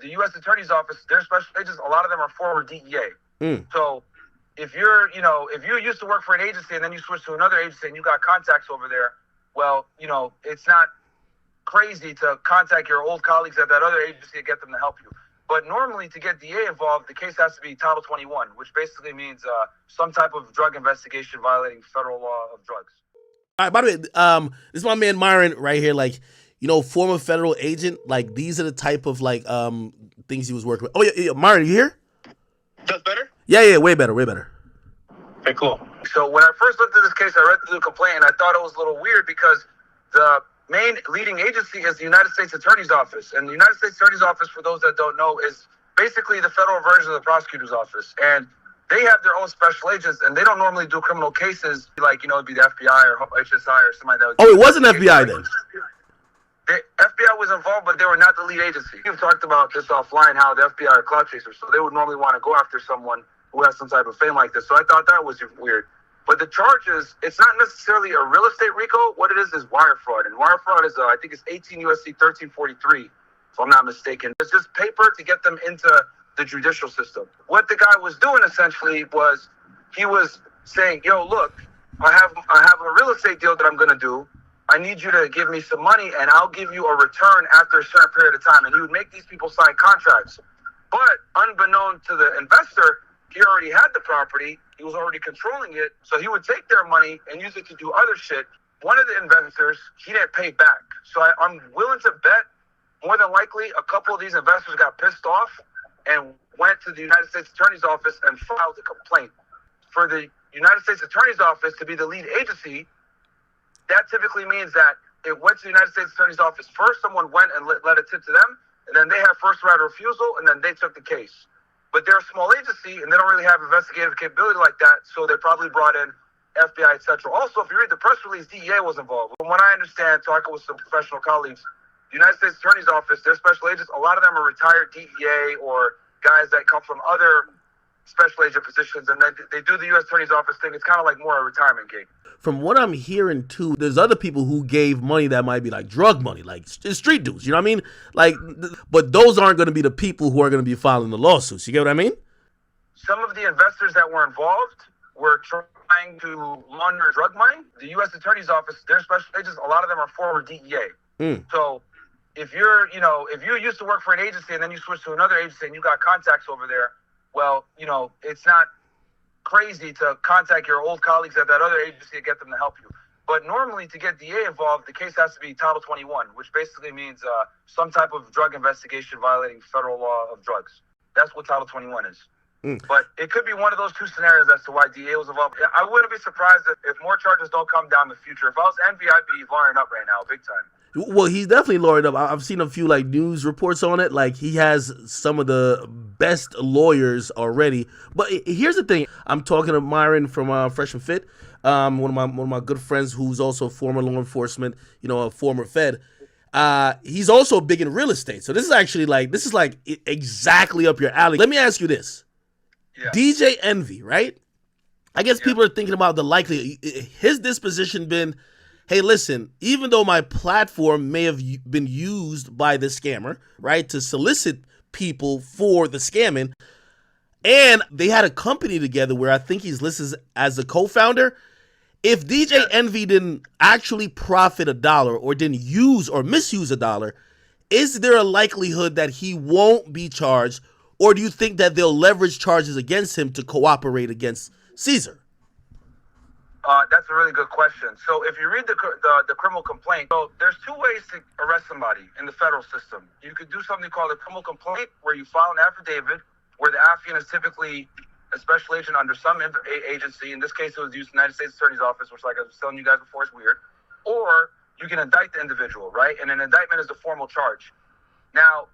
the U.S. Attorney's Office, their special agents, a lot of them are former DEA. So if if you used to work for an agency and then you switch to another agency and you got contacts over there, well, it's not crazy to contact your old colleagues at that other agency to get them to help you. But normally to get DA involved, the case has to be Title 21, which basically means some type of drug investigation violating federal law of drugs. All right, by the way, this is my man Myron right here, former federal agent. Like, these are the type of things he was working with. Oh yeah, Myron, you here? That's better? Yeah, way better. Okay, cool. So when I first looked at this case, I read through the complaint and I thought it was a little weird because the main leading agency is the United States Attorney's Office. And the United States Attorney's Office, for those that don't know, is basically the federal version of the prosecutor's office. And they have their own special agents, and they don't normally do criminal cases it'd be the FBI or HSI or something like that. Oh, it wasn't FBI then? The FBI was involved, but they were not the lead agency. You've talked about this offline, how the FBI are clout chasers, so they would normally want to go after someone who has some type of fame like this. So I thought that was weird. But the charges, it's not necessarily a real estate RICO. What it is wire fraud. And wire fraud is, I think it's 18 U.S.C. 1343, if I'm not mistaken. It's just paper to get them into the judicial system. What the guy was doing essentially was he was saying, yo, look, I have a real estate deal that I'm going to do. I need you to give me some money and I'll give you a return after a certain period of time. And he would make these people sign contracts. But unbeknown to the investor, he already had the property. He was already controlling it. So he would take their money and use it to do other shit. One of the investors, he didn't pay back. So I'm willing to bet more than likely a couple of these investors got pissed off and went to the United States Attorney's Office and filed a complaint. For the United States Attorney's Office to be the lead agency, that typically means that it went to the United States Attorney's Office first. Someone went and let a tip to them, and then they have first right of refusal, and then they took the case. But they're a small agency, and they don't really have investigative capability like that, so they probably brought in FBI, etc. Also, if you read the press release, DEA was involved. From what I understand, talking with some professional colleagues, the United States Attorney's Office, their special agents, a lot of them are retired DEA or guys that come from other special agent positions, and they do the U.S. Attorney's Office thing. It's kind of like more a retirement gig. From what I'm hearing too, there's other people who gave money that might be like drug money, like street dudes. You know what I mean? But those aren't going to be the people who are going to be filing the lawsuits. You get what I mean? Some of the investors that were involved were trying to launder drug money. The U.S. Attorney's Office, their special agents, a lot of them are former DEA. So if you used to work for an agency and then you switch to another agency and you got contacts over there, well, it's not crazy to contact your old colleagues at that other agency to get them to help you. But normally to get DA involved, the case has to be Title 21, which basically means some type of drug investigation violating federal law of drugs. That's what Title 21 is. But it could be one of those two scenarios as to why DA was involved. I wouldn't be surprised if more charges don't come down in the future. If I was Envy, I'd be lawyering up right now, big time. Well, he's definitely lawyered up. I've seen a few news reports on it. He has some of the best lawyers already. But here's the thing: I'm talking to Myron from Fresh and Fit, one of my good friends who's also former law enforcement, a former Fed. He's also big in real estate. So this is actually exactly up your alley. Let me ask you this: DJ Envy, right? I guess people are thinking about the likelihood. His disposition been, hey, listen, even though my platform may have been used by the scammer, right, to solicit people for the scamming, and they had a company together where I think he's listed as a co-founder, if DJ Envy didn't actually profit $1 or didn't use or misuse $1, is there a likelihood that he won't be charged, or do you think that they'll leverage charges against him to cooperate against Cesar? That's a really good question. So if you read the criminal complaint, so there's two ways to arrest somebody in the federal system. You could do something called a criminal complaint, where you file an affidavit, where the affiant is typically a special agent under some agency. In this case, it was the United States Attorney's Office, which, like I was telling you guys before, is weird. Or you can indict the individual, right? And an indictment is the formal charge. Now,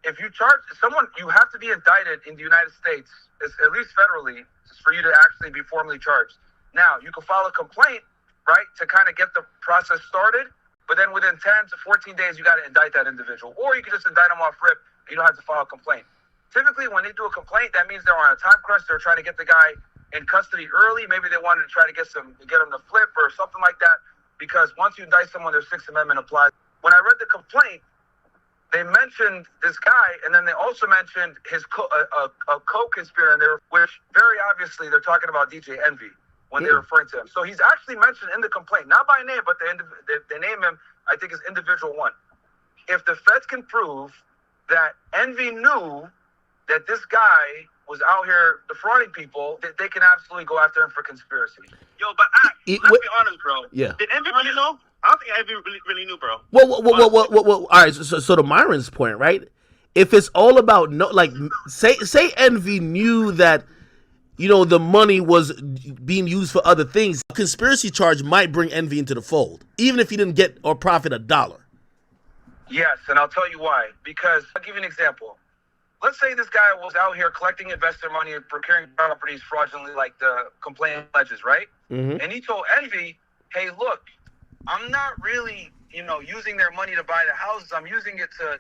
if you charge someone, you have to be indicted in the United States, at least federally, for you to actually be formally charged. Now, you can file a complaint, right, to kind of get the process started, but then within 10 to 14 days, you got to indict that individual. Or you can just indict them off rip, and you don't have to file a complaint. Typically, when they do a complaint, that means they're on a time crunch. They're trying to get the guy in custody early. Maybe they wanted to try to get him to flip or something like that, because once you indict someone, their Sixth Amendment applies. When I read the complaint, they mentioned this guy, and then they also mentioned his a co-conspirator there, which very obviously they're talking about DJ Envy when they're referring to him. So he's actually mentioned in the complaint, not by name, but they name him, I think, as individual one. If the feds can prove that Envy knew that this guy was out here defrauding people, they can absolutely go after him for conspiracy. Yo, but let's be honest, bro. Yeah. Did Envy really know? I don't think Envy really knew, bro. Well. All right. So to Myron's point, right? If it's all about say Envy knew that, the money was being used for other things, a conspiracy charge might bring Envy into the fold, even if he didn't get or profit $1. Yes, and I'll tell you why. Because I'll give you an example. Let's say this guy was out here collecting investor money and procuring properties fraudulently, like the complaint alleges, right? Mm-hmm. And he told Envy, hey, look, I'm not really, using their money to buy the houses. I'm using it to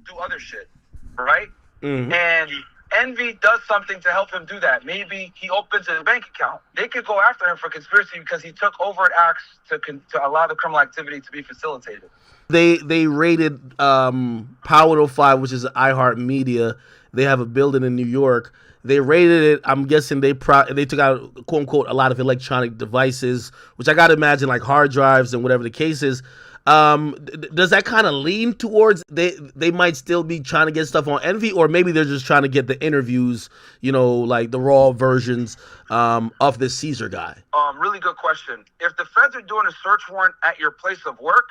do other shit, right? Mm-hmm. And Envy does something to help him do that. Maybe he opens a bank account. They could go after him for conspiracy because he took overt acts to allow the criminal activity to be facilitated. They raided Power 05, which is iHeartMedia. They have a building in New York. They raided it. I'm guessing they took out, quote unquote, a lot of electronic devices, which I got to imagine like hard drives and whatever the case is. Does that kind of lean towards they might still be trying to get stuff on Envy, or maybe they're just trying to get the interviews, like the raw versions of this Cesar guy? Really good question. If the feds are doing a search warrant at your place of work,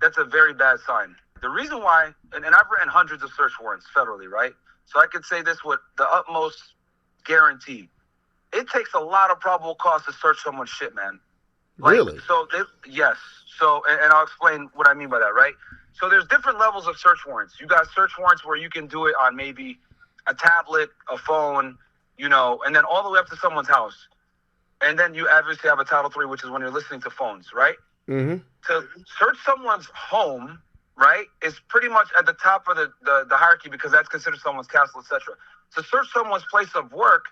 that's a very bad sign. The reason why, and I've written hundreds of search warrants federally, right? So I could say this with the utmost guarantee. It takes a lot of probable cause to search someone's shit, man. Really? Yes. So, and I'll explain what I mean by that, right? So there's different levels of search warrants. You got search warrants where you can do it on maybe a tablet, a phone, and then all the way up to someone's house. And then you obviously have a Title III, which is when you're listening to phones, right? Mm-hmm. To search someone's home, right, is pretty much at the top of the hierarchy because that's considered someone's castle, etc. To search someone's place of work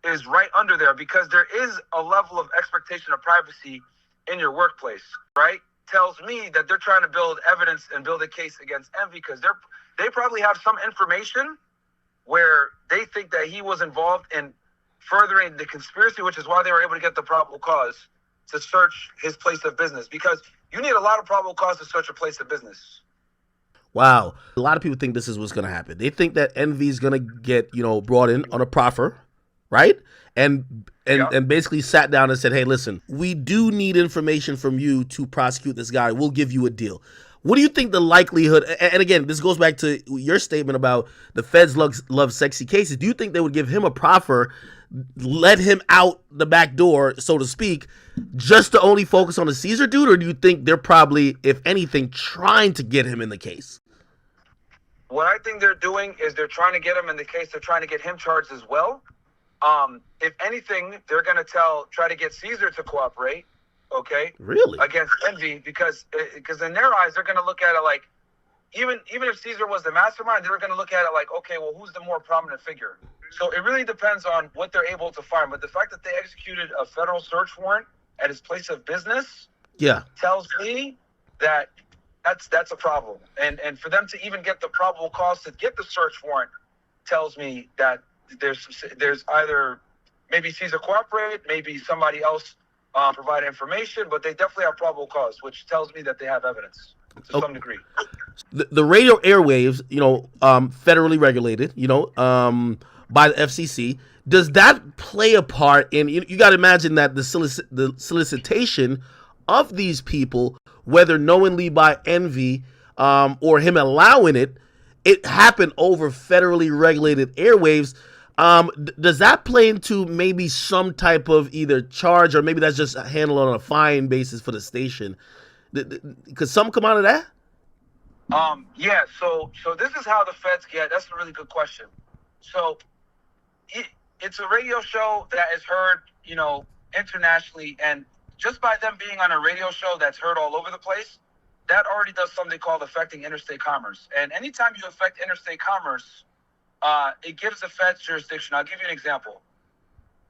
is right under there because there is a level of expectation of privacy in your workplace, right? Tells me that they're trying to build evidence and build a case against Envy because they probably have some information where they think that he was involved in furthering the conspiracy, which is why they were able to get the probable cause to search his place of business, because you need a lot of probable cause to search a place of business. Wow. A lot of people think this is what's going to happen. They think that Envy is going to get, brought in on a proffer, right? And basically sat down and said, hey, listen, we do need information from you to prosecute this guy. We'll give you a deal. What do you think the likelihood, and again, this goes back to your statement about the feds love sexy cases. Do you think they would give him a proffer, let him out the back door, so to speak, just to only focus on the Cesar dude? Or do you think they're probably, if anything, trying to get him in the case? What I think they're doing is they're trying to get him in the case. They're trying to get him charged as well. If anything, they're going to try to get Cesar to cooperate. Okay. Really? Against Envy, because in their eyes, they're going to look at it like, even if Cesar was the mastermind, they're going to look at it like, okay, well, who's the more prominent figure? So it really depends on what they're able to find. But the fact that they executed a federal search warrant at his place of business, tells me that that's a problem. And for them to even get the probable cause to get the search warrant tells me that there's either maybe Cesar cooperated, maybe somebody else provide information, but they definitely have probable cause, which tells me that they have evidence to some degree. The radio airwaves, federally regulated, by the FCC. Does that play a part in? You got to imagine that the solicitation of these people, whether knowingly by Envy or him allowing it happened over federally regulated airwaves. Does that play into maybe some type of either charge, or maybe that's just handled on a fine basis for the station? Could some come out of that? Yeah. So this is how the feds get. That's a really good question. So it's a radio show that is heard, internationally, and just by them being on a radio show that's heard all over the place, that already does something called affecting interstate commerce. And anytime you affect interstate commerce, it gives the feds jurisdiction. I'll give you an example.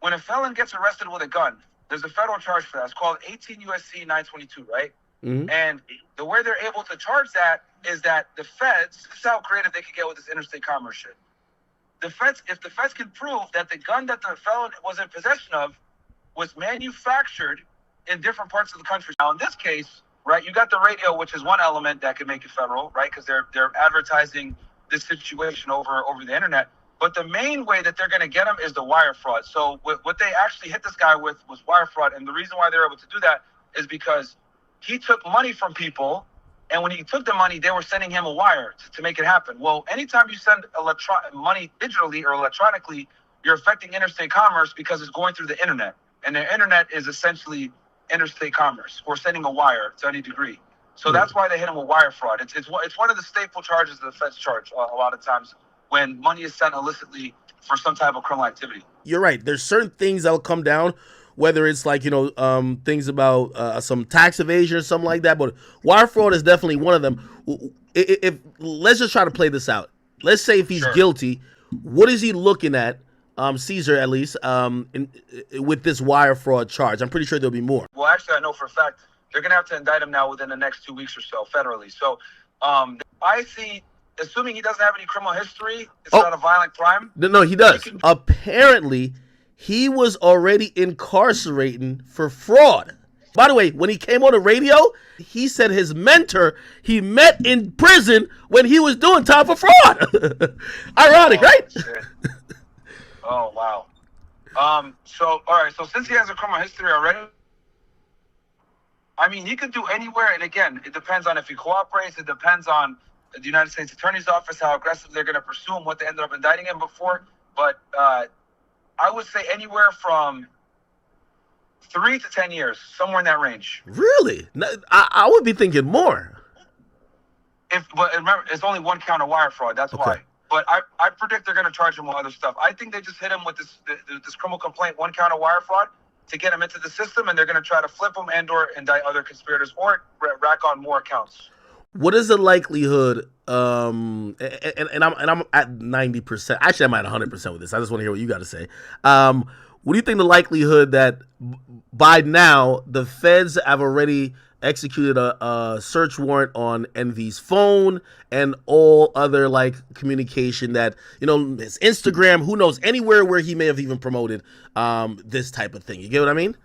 When a felon gets arrested with a gun, there's a federal charge for that. It's called 18 U.S.C. 922, right? And the way they're able to charge that is that the feds, this is how creative they could get with this interstate commerce shit. The feds, if the feds can prove that the gun that the felon was in possession of was manufactured in different parts of the country. Now, in this case, right, you got the radio, which is one element that could make it federal, right, because they're advertising this situation over the internet. But the main way that they're going to get him is the wire fraud. So what they actually hit this guy with was wire fraud, and the reason why they're able to do that is because he took money from people, and when he took the money, they were sending him a wire to make it happen. Well, anytime you send money digitally or electronically, you're affecting interstate commerce because it's going through the internet. And the internet is essentially interstate commerce or sending a wire to any degree. So that's why they hit him with wire fraud. It's one of the staple charges that the feds charge a lot of times when money is sent illicitly for some type of criminal activity. You're right. There's certain things that will come down, whether it's like, things about some tax evasion or something like that. But wire fraud is definitely one of them. If let's just try to play this out. Let's say if he's guilty, what is he looking at? Cesar, at least, with this wire fraud charge. I'm pretty sure there'll be more. Well, actually, I know for a fact they're going to have to indict him now within the next 2 weeks or so federally. So I see, assuming he doesn't have any criminal history, it's not a violent crime. No, he does. Apparently, he was already incarcerating for fraud. By the way, when he came on the radio, he said his mentor he met in prison when he was doing time for fraud. Ironic, right? Shit. Oh, wow. So, all right. So since he has a criminal history already, I mean, he could do anywhere. And again, it depends on if he cooperates. It depends on the United States Attorney's Office, how aggressive they're going to pursue him, what they ended up indicting him before. But I would say anywhere from 3 to 10 years, somewhere in that range. Really? I would be thinking more. But remember, it's only one count of wire fraud. That's why. But I predict they're going to charge him with other stuff. I think they just hit him with this criminal complaint, one count of wire fraud, to get him into the system, and they're going to try to flip him and/or indict other conspirators or rack on more counts. What is the likelihood? And I'm at 90%. Actually, I'm at 100% with this. I just want to hear what you got to say. What do you think the likelihood that by now the feds have already executed a search warrant on Envy's phone and all other communication that, his Instagram, who knows, anywhere where he may have even promoted this type of thing. You get what I mean?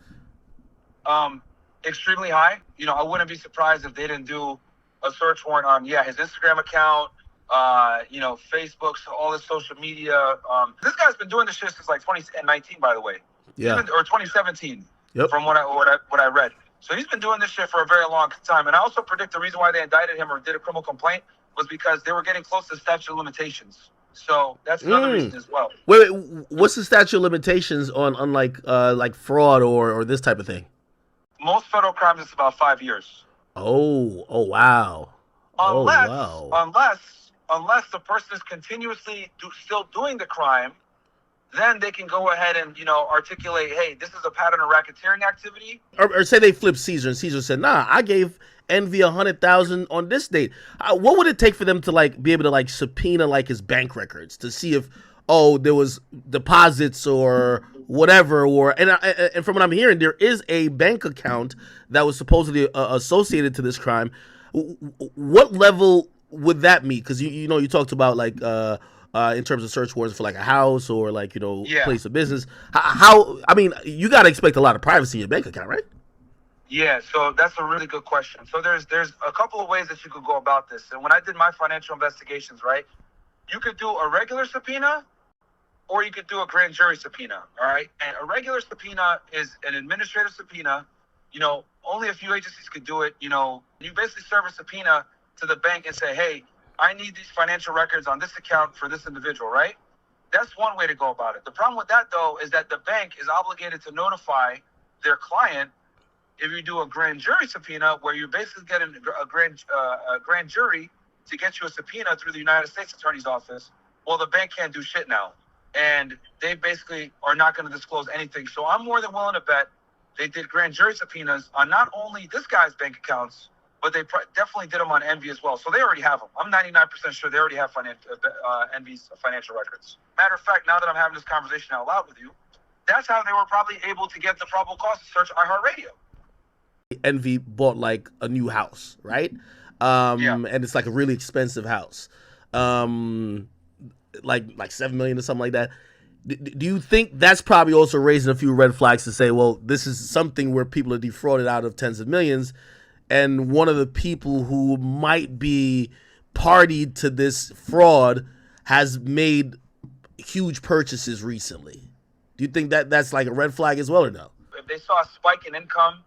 Extremely high. I wouldn't be surprised if they didn't do a search warrant on, his Instagram account, Facebook, so all his social media. This guy's been doing this shit since 2019, by the way. Yeah. Or 2017. Yep. From what I read. So he's been doing this shit for a very long time. And I also predict the reason why they indicted him or did a criminal complaint was because they were getting close to statute of limitations. So that's another reason as well. Wait, what's the statute of limitations on like fraud or this type of thing? Most federal crimes is about 5 years. Oh wow. Unless the person is continuously still doing the crime, then they can go ahead and, articulate, hey, this is a pattern of racketeering activity. Or say they flipped Cesar and Cesar said, nah, I gave Envy $100,000 on this date. What would it take for them to be able to subpoena his bank records to see if, there was deposits or whatever, and from what I'm hearing, there is a bank account that was supposedly associated to this crime. What level would that meet? Because you talked about in terms of search warrants for a house or place of business. How I mean, you got to expect a lot of privacy in your bank account, right? Yeah, so that's a really good question. So there's a couple of ways that you could go about this. And when I did my financial investigations, right, you could do a regular subpoena or you could do a grand jury subpoena, all right? And a regular subpoena is an administrative subpoena. Only a few agencies could do it. You basically serve a subpoena to the bank and say, hey, I need these financial records on this account for this individual, right? That's one way to go about it. The problem with that, though, is that the bank is obligated to notify their client if you do a grand jury subpoena, where you basically get a grand jury to get you a subpoena through the United States Attorney's Office. Well, the bank can't do shit now. And they basically are not going to disclose anything. So I'm more than willing to bet they did grand jury subpoenas on not only this guy's bank accounts, but they definitely did them on Envy as well. So they already have them. I'm 99% sure they already have Envy's financial records. Matter of fact, now that I'm having this conversation out loud with you, that's how they were probably able to get the probable cause to search iHeartRadio. Envy bought like a new house, right? And it's like a really expensive house, like 7 million or something like that. Do you think that's probably also raising a few red flags to say, well, this is something where people are defrauded out of tens of millions, and one of the people who might be party to this fraud has made huge purchases recently? Do you think that that's like a red flag as well, or no? If they saw a spike in income,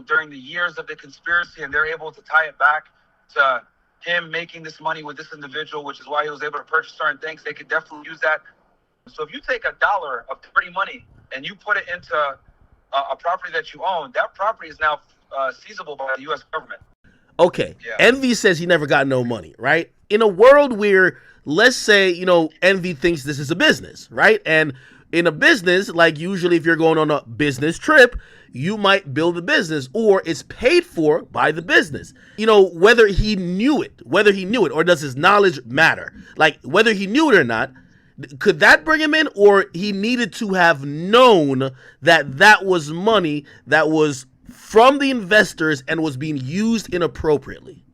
during the years of the conspiracy, and they're able to tie it back to him making this money with this individual, which is why he was able to purchase certain things, they could definitely use that. So if you take $1 of dirty money and you put it into a property that you own, that property is now seizable by the U.S. government. Okay. Yeah. Envy says he never got no money, right? In a world where, let's say, Envy thinks this is a business, right? And in a business, like usually if you're going on a business trip, you might build a business, or it's paid for by the business. Whether he knew it, or does his knowledge matter? Like whether he knew it or not, could that bring him in, or he needed to have known that that was money that was from the investors and was being used inappropriately?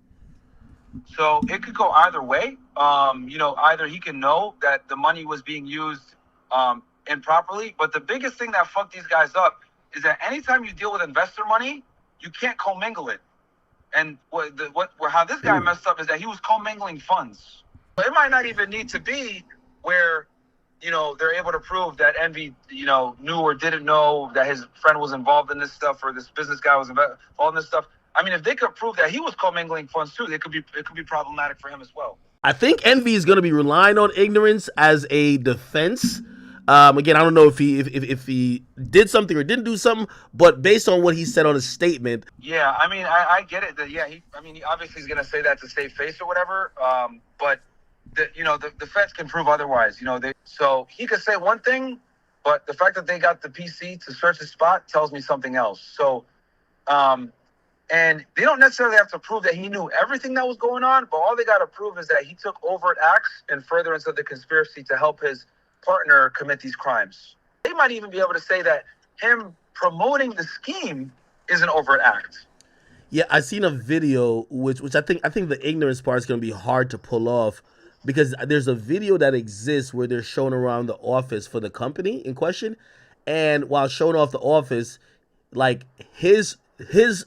So it could go either way. Either he can know that the money was being used improperly, but the biggest thing that fucked these guys up is that anytime you deal with investor money, you can't commingle it. And how this guy messed up is that he was commingling funds. It might not even need to be where, they're able to prove that Envy, knew or didn't know that his friend was involved in this stuff, or this business guy was involved in this stuff. I mean, if they could prove that he was commingling funds too, it could be problematic for him as well. I think Envy is going to be relying on ignorance as a defense. Again, I don't know if he did something or didn't do something, but based on what he said on his statement. Yeah, I mean, I get it. He obviously is going to say that to save face or whatever. But the feds can prove otherwise. So he could say one thing, but the fact that they got the PC to search his spot tells me something else. So, and they don't necessarily have to prove that he knew everything that was going on, but all they got to prove is that he took overt acts in furtherance of the conspiracy to help his partner commit these crimes. They might even be able to say that him promoting the scheme is an overt act. Yeah, I seen a video which I think the ignorance part is going to be hard to pull off, because there's a video that exists where they're showing around the office for the company in question, and while showing off the office, like his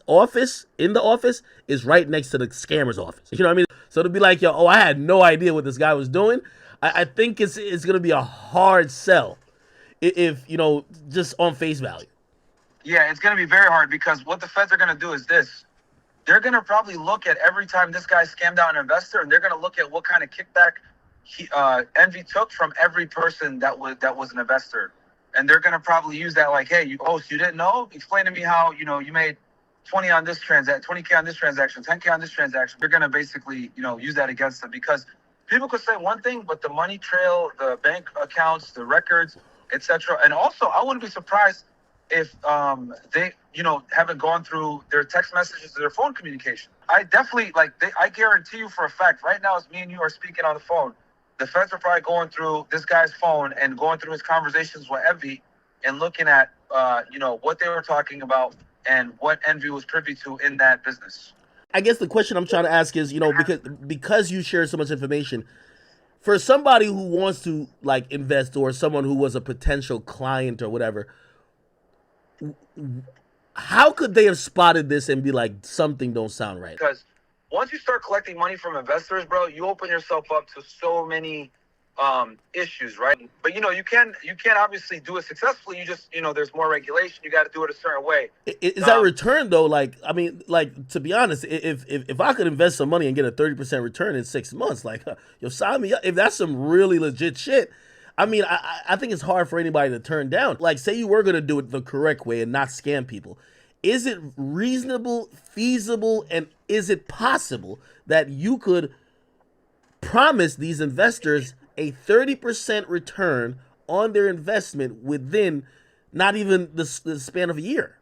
office in the office is right next to the scammer's office. You know what I mean? So to be like, I had no idea what this guy was doing. I think it's going to be a hard sell if, just on face value. Yeah, it's going to be very hard, because what the feds are going to do is this. They're going to probably look at every time this guy scammed out an investor, and they're going to look at what kind of kickback Envy took from every person that was an investor. And they're going to probably use that like, hey, you didn't know? Explain to me how, you made 20K on this transaction, 10K on this transaction. They're going to basically, use that against them, because people could say one thing, but the money trail, the bank accounts, the records, etc. And also, I wouldn't be surprised if they, haven't gone through their text messages or their phone communication. I definitely, I guarantee you for a fact, right now as me and you are speaking on the phone, the feds are probably going through this guy's phone and going through his conversations with Envy and looking at, what they were talking about and what Envy was privy to in that business. I guess the question I'm trying to ask is, because you share so much information, for somebody who wants to invest, or someone who was a potential client or whatever, how could they have spotted this and be like, something don't sound right? Because once you start collecting money from investors, bro, you open yourself up to so many issues, right? But you can obviously do it successfully. You just there's more regulation. You got to do it a certain way. Is that return though? To be honest, if I could invest some money and get a 30% return in 6 months, sign me up. If that's some really legit shit, I think it's hard for anybody to turn down. Say you were gonna do it the correct way and not scam people. Is it reasonable, feasible, and is it possible that you could promise these investors a 30% return on their investment within not even the span of a year?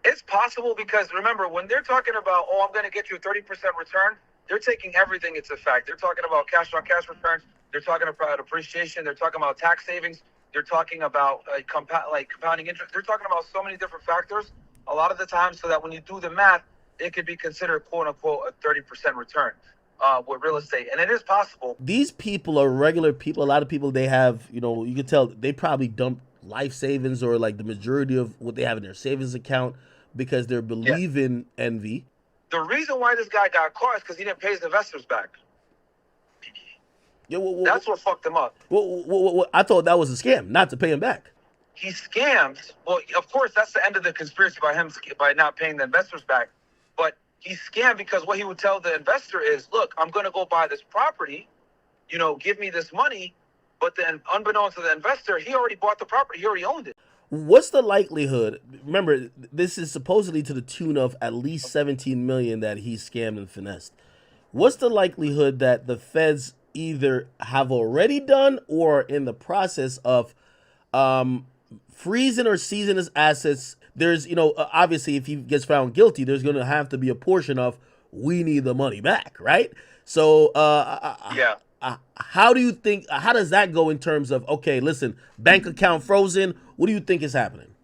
It's possible, because remember, when they're talking about, I'm going to get you a 30% return, they're taking everything into fact. They're talking about cash-on-cash returns. They're talking about appreciation. They're talking about tax savings. They're talking about compounding interest. They're talking about so many different factors a lot of the time, so that when you do the math, it could be considered quote unquote a 30% return with real estate, and it is possible. These people are regular people. A lot of people, they have, you know, you can tell they probably dump life savings or like the majority of what they have in their savings account because they're believing envy. The reason why this guy got caught is because he didn't pay his investors back. Yeah, that's what fucked him up. I thought that was a scam, not to pay him back. He scammed. Well, of course, that's the end of the conspiracy by not paying the investors back. But he scammed because what he would tell the investor is, look, I'm going to go buy this property, you know, give me this money. But then unbeknownst to the investor, he already bought the property. He already owned it. What's the likelihood? Remember, this is supposedly to the tune of at least 17 million that he scammed and finessed. What's the likelihood that the feds either have already done or in the process of freezing or seizing his assets? There's, you know, obviously if he gets found guilty, there's going to have to be a portion of, we need the money back, right? So yeah. How do you think, how does that go in terms of, okay, listen, bank account frozen, what do you think is happening?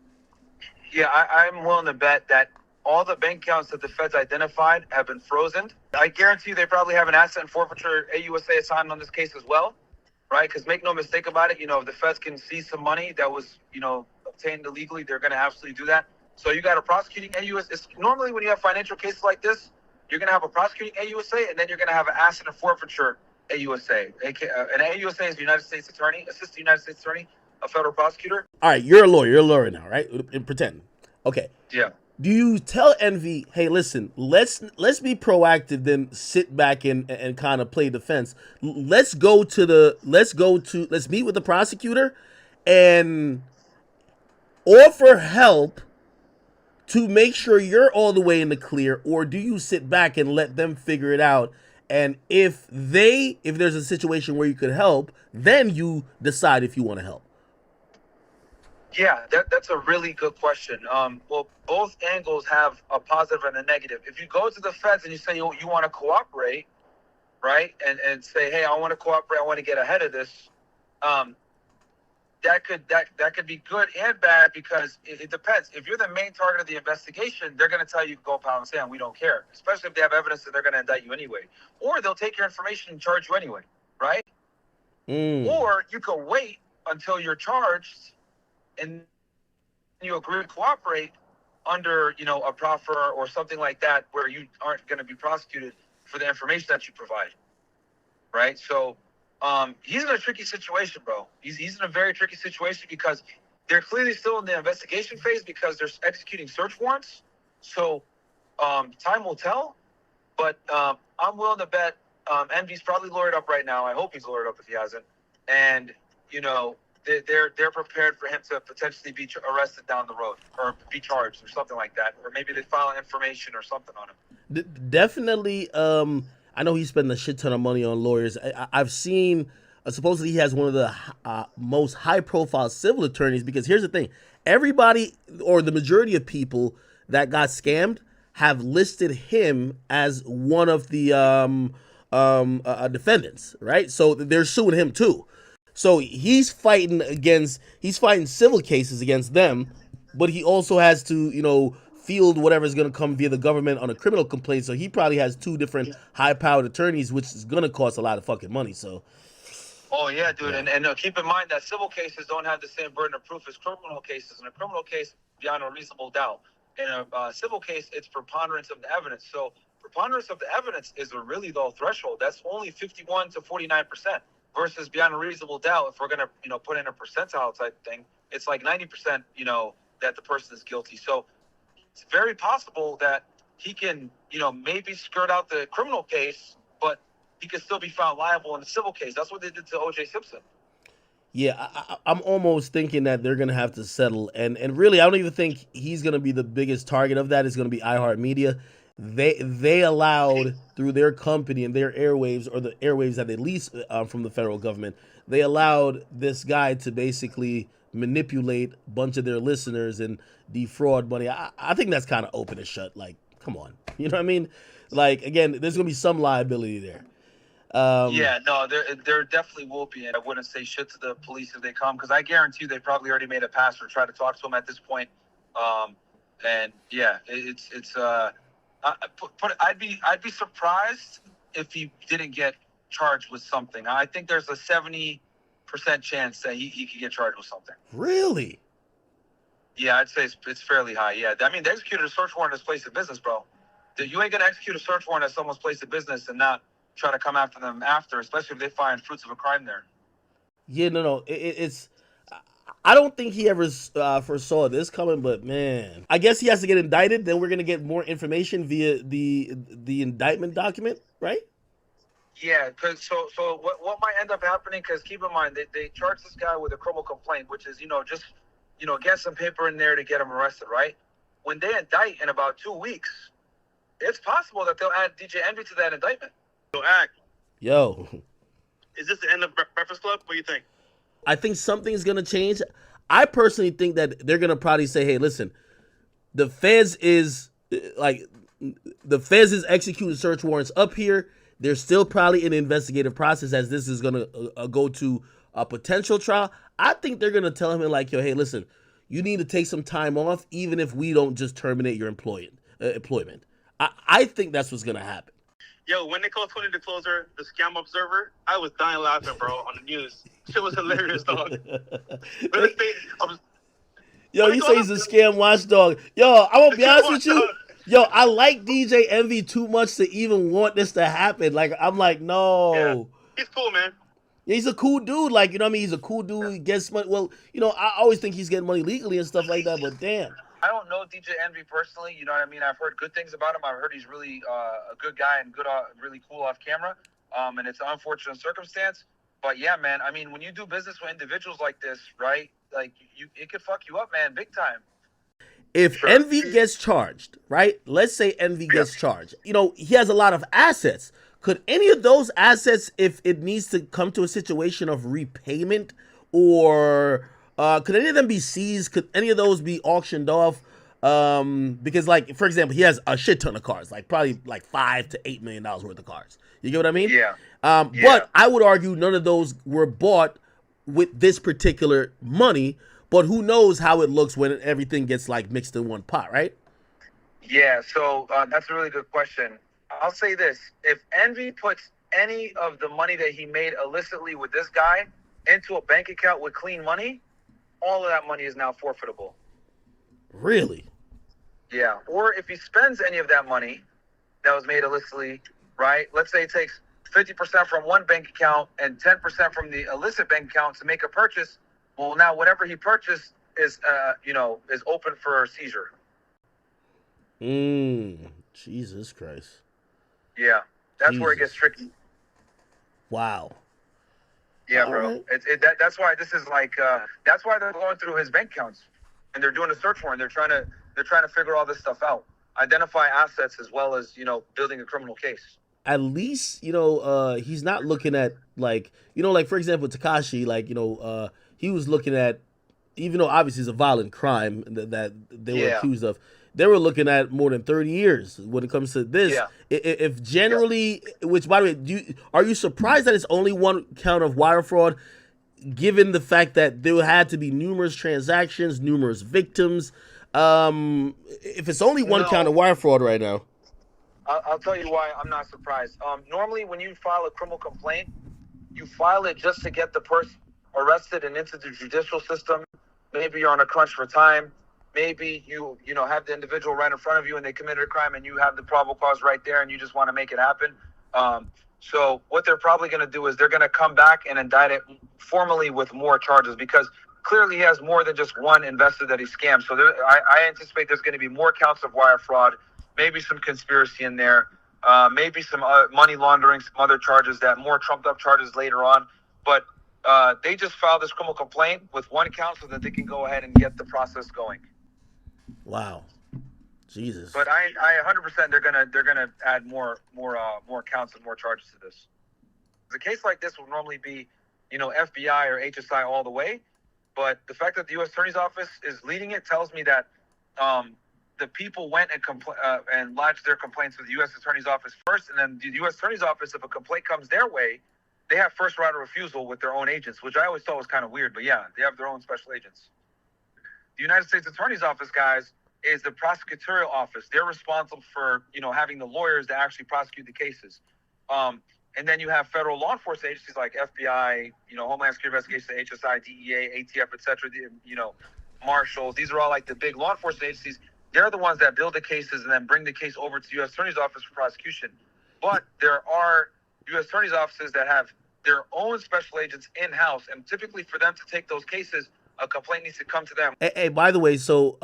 Yeah, I'm willing to bet that all the bank accounts that the feds identified have been frozen. I guarantee you they probably have an asset and forfeiture AUSA assigned on this case as well, right? Because make no mistake about it, you know, if the feds can seize some money that was, you know, obtained illegally, they're going to absolutely do that. So you got a prosecuting AUSA. Normally when you have financial cases like this, you're going to have a prosecuting AUSA, and then you're going to have an asset and forfeiture AUSA. An AUSA is the United States Attorney, Assistant United States Attorney, a federal prosecutor. All right, you're a lawyer now, right? Pretend. Okay. Yeah. Do you tell Envy, hey, listen, let's be proactive, then sit back and kind of play defense. Let's meet with the prosecutor and offer help to make sure you're all the way in the clear, or do you sit back and let them figure it out? And if there's a situation where you could help, then you decide if you want to help. Yeah, that's a really good question. Well, both angles have a positive and a negative. If you go to the feds and you say you want to cooperate, right, and say, hey, I want to cooperate, I want to get ahead of this, that could be good and bad, because it depends. If you're the main target of the investigation, they're going to tell you go pound sand, we don't care, especially if they have evidence that they're going to indict you anyway, or they'll take your information and charge you anyway, right? Or you could wait until you're charged and you agree to cooperate under, you know, a proffer or something like that, where you aren't going to be prosecuted for the information that you provide, right? So he's in a tricky situation, bro. He's in a very tricky situation because they're clearly still in the investigation phase because they're executing search warrants. So time will tell, but I'm willing to bet Envy's probably lawyered up right now. I hope he's lawyered up if he hasn't. And, you know, they're prepared for him to potentially be arrested down the road or be charged or something like that, or maybe they file information or something on him. Definitely. I know he's spending a shit ton of money on lawyers. I've seen supposedly he has one of the most high profile civil attorneys, because here's the thing: everybody, or the majority of people that got scammed, have listed him as one of the defendants, right? So they're suing him too. So he's fighting civil cases against them, but he also has to, you know, field whatever's going to come via the government on a criminal complaint. So he probably has two different high-powered attorneys, which is going to cost a lot of fucking money. So. Oh yeah, dude, yeah. And keep in mind that civil cases don't have the same burden of proof as criminal cases. In a criminal case, beyond a reasonable doubt. In a civil case, it's preponderance of the evidence. So preponderance of the evidence is a really low threshold. That's only 51 to 49%. Versus beyond a reasonable doubt, if we're going to, you know, put in a percentile type thing, it's like 90%, you know, that the person is guilty. So it's very possible that he can, you know, maybe skirt out the criminal case, but he can still be found liable in the civil case. That's what they did to O.J. Simpson. Yeah, I'm almost thinking that they're going to have to settle. And really, I don't even think he's going to be the biggest target of that. It's going to be iHeartMedia. They allowed, through their company and their airwaves, or the airwaves that they lease from the federal government, they allowed this guy to basically manipulate a bunch of their listeners and defraud money. I think that's kind of open and shut. Like, come on. You know what I mean? Like, again, there's going to be some liability there. Yeah, no, there definitely will be. And I wouldn't say shit to the police if they come, because I guarantee you they probably already made a pass or tried to talk to him at this point. And yeah, I'd be surprised if he didn't get charged with something. I think there's a 70% chance that he could get charged with something. Really? Yeah, I'd say it's fairly high. Yeah, I mean, they executed a search warrant as place of business, bro. You ain't gonna execute a search warrant as someone's place of business and not try to come after them after, especially if they find fruits of a crime there. Yeah, no. It's. I don't think he ever foresaw this coming, but man, I guess he has to get indicted. Then we're gonna get more information via the indictment document, right? Yeah, because so what might end up happening? Because keep in mind they charge this guy with a criminal complaint, which is just get some paper in there to get him arrested, right? When they indict in about 2 weeks, it's possible that they'll add DJ Envy to that indictment. So, Act, Yo, is this the end of Breakfast Club? What do you think? I think something's gonna change. I personally think that they're gonna probably say, "Hey, listen, the feds is executing search warrants up here. There's still probably an investigative process as this is gonna go to a potential trial." I think they're gonna tell him like, "Yo, hey, listen, you need to take some time off, even if we don't just terminate your employment." I think that's what's gonna happen. Yo, when they called Tony the Closer the scam observer, I was dying laughing, bro, on the news. Shit was hilarious, dog. Yo, you say he's a scam watchdog. Yo, I'm gonna be honest with you. Yo, I like DJ Envy too much to even want this to happen. Like, I'm like, no. Yeah. He's cool, man. Yeah, he's a cool dude. Like, you know what I mean? He's a cool dude. He gets money. Well, I always think he's getting money legally and stuff like that, but damn. I don't know DJ Envy personally, you know what I mean? I've heard good things about him. I've heard he's really a good guy and really cool off camera. And it's an unfortunate circumstance. But yeah, man, I mean, when you do business with individuals like this, right? Like, it could fuck you up, man, big time. If Envy gets charged, right? Let's say Envy gets charged. He has a lot of assets. Could any of those assets, if it needs to come to a situation of repayment, or could any of them be seized? Could any of those be auctioned off? Because, like, for example, he has a shit ton of cars, like probably like $5 to $8 million worth of cars. You get what I mean? Yeah. But I would argue none of those were bought with this particular money. But who knows how it looks when everything gets like mixed in one pot, right? Yeah. So that's a really good question. I'll say this: if Envy puts any of the money that he made illicitly with this guy into a bank account with clean money, all of that money is now forfeitable. Really? Yeah. Or if he spends any of that money that was made illicitly, right? Let's say he takes 50% from one bank account and 10% from the illicit bank account to make a purchase. Well, now whatever he purchased is open for seizure. Jesus Christ. Yeah, that's where it gets tricky. Wow. Yeah, bro. Right. That's why this is like that's why they're going through his bank accounts and they're doing a search warrant. They're trying to figure all this stuff out, identify assets as well as building a criminal case. At least he's not looking at like for example Tekashi, like he was looking at, even though obviously it's a violent crime that they were accused of, they were looking at more than 30 years when it comes to this. Yeah. If generally, which by the way, are you surprised that it's only one count of wire fraud, given the fact that there had to be numerous transactions, numerous victims? If it's only one count of wire fraud right now. I'll tell you why I'm not surprised. Normally when you file a criminal complaint, you file it just to get the person arrested and into the judicial system. Maybe you're on a crunch for time. Maybe you have the individual right in front of you and they committed a crime and you have the probable cause right there and you just want to make it happen. So what they're probably going to do is they're going to come back and indict it formally with more charges, because clearly he has more than just one investor that he scammed. So I anticipate there's going to be more counts of wire fraud, maybe some conspiracy in there, maybe some money laundering, some other charges, that more trumped up charges later on. But they just filed this criminal complaint with one count so that they can go ahead and get the process going. Wow, Jesus! But I 100% they're gonna add more counts and more charges to this. A case like this would normally be, FBI or HSI all the way, but the fact that the U.S. Attorney's Office is leading it tells me that the people went and lodged their complaints with the U.S. Attorney's Office first, and then the U.S. Attorney's Office, if a complaint comes their way, they have first right of refusal with their own agents, which I always thought was kind of weird. But yeah, they have their own special agents. The United States Attorney's Office guys is the prosecutorial office. They're responsible for, having the lawyers that actually prosecute the cases. And then you have federal law enforcement agencies like FBI, Homeland Security Investigation, HSI, DEA, ATF, et cetera, marshals. These are all like the big law enforcement agencies. They're the ones that build the cases and then bring the case over to the U.S. Attorney's Office for prosecution. But there are U.S. Attorney's offices that have their own special agents in-house, and typically for them to take those cases, a complaint needs to come to them. Hey, by the way, so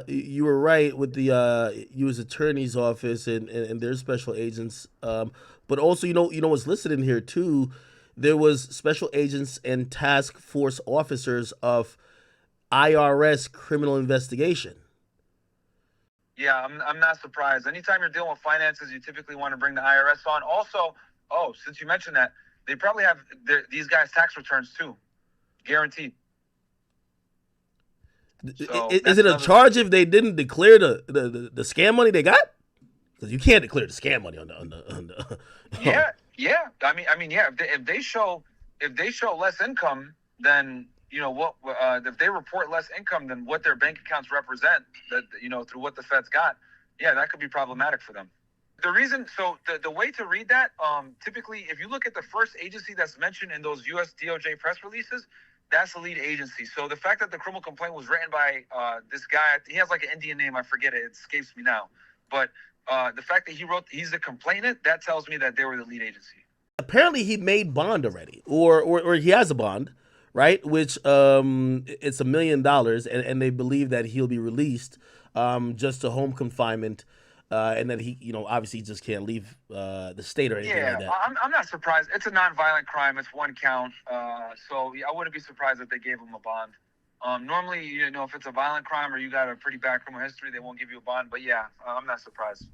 you were right with the U.S. Attorney's Office and their special agents, but also you know what's listed in here too. There was special agents and task force officers of IRS criminal investigation. Yeah, I'm not surprised. Anytime you're dealing with finances, you typically want to bring the IRS on. Also, since you mentioned that, they probably have these guys' tax returns too, guaranteed. So is it a charge if they didn't declare the scam money they got? Because you can't declare the scam money on the Yeah. I mean, yeah. If they show less income, then if they report less income than what their bank accounts represent, that through what the Fed's got, yeah, that could be problematic for them. The reason, so the way to read that, typically, if you look at the first agency that's mentioned in those U.S. DOJ press releases, that's the lead agency. So the fact that the criminal complaint was written by this guy, he has like an Indian name, I forget it escapes me now. But the fact that he's the complainant, that tells me that they were the lead agency. Apparently he made bond already, or he has a bond, right? Which it's $1 million, and they believe that he'll be released just to home confinement. And that he, obviously just can't leave the state or anything like that. I'm not surprised. It's a nonviolent crime. It's one count. So I wouldn't be surprised if they gave him a bond. Normally, if it's a violent crime or you got a pretty bad criminal history, they won't give you a bond. But yeah, I'm not surprised.